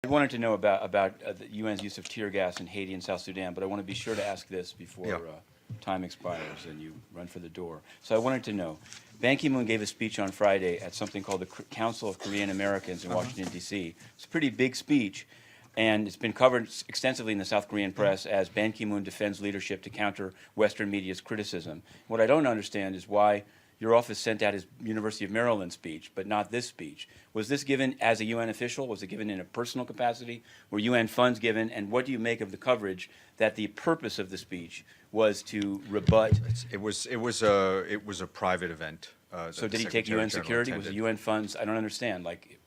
I wanted to know about the UN's use of tear gas in Haiti and South Sudan, but I want to be sure to ask this before time expires and you run for the door. So I wanted to know, Ban Ki-moon gave a speech on Friday at something called the Council of Korean Americans in Washington, D.C. It's a pretty big speech, and it's been covered extensively in the South Korean press as Ban Ki-moon defends leadership to counter Western media's criticism. What I don't understand is why your office sent out his University of Maryland speech, but not this speech. Was this given as a UN official? Was it given in a personal capacity? Were UN funds given? And what do you make of the coverage that the purpose of the speech was to rebut? It was a private event. So did he take UN security? Was it UN funds? I don't understand. Like,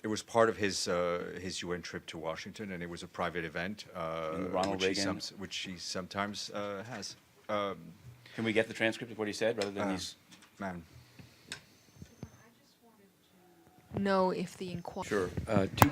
it was part of his UN trip to Washington, and it was a private event, in the Ronald Reagan, which he sometimes has. Can we get the transcript of what he said rather than these? Ma'am. Know if the inquiry. Sure. Two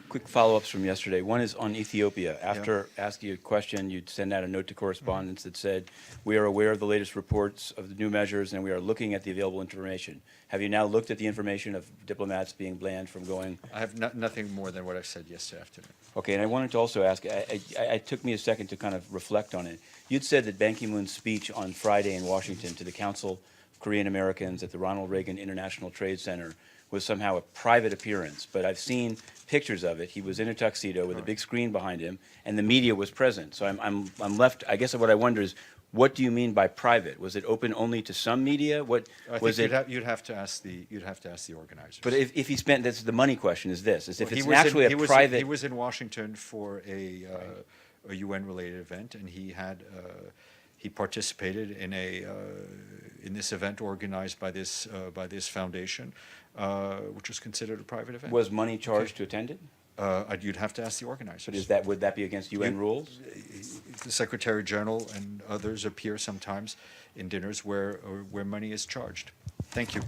quick follow-ups from yesterday. One is on Ethiopia. After asking you a question, you'd send out a note to correspondents that said, "We are aware of the latest reports of the new measures, and we are looking at the available information." Have you now looked at the information of diplomats being banned from going? I have nothing more than what I said yesterday afternoon. Okay, and I wanted to also ask, it took me a second to kind of reflect on it. You'd said that Ban Ki-moon's speech on Friday in Washington to the Council of Korean Americans at the Ronald Reagan International Trade Center was somehow a private appearance, but I've seen pictures of it. He was in a tuxedo with a big screen behind him, and the media was present. So I'm left, I guess what I wonder is, what do you mean by private? Was it open only to some media? What was it? You'd have to ask the organizers. But if he spent, that's the money question is this, is if it's actually a private. He was in Washington for a UN-related event, and he participated in this event organized by this foundation, which was considered a private event. Was money charged to attend it? You'd have to ask the organizers. But would that be against UN rules? The Secretary General and others appear sometimes in dinners where money is charged. Thank you.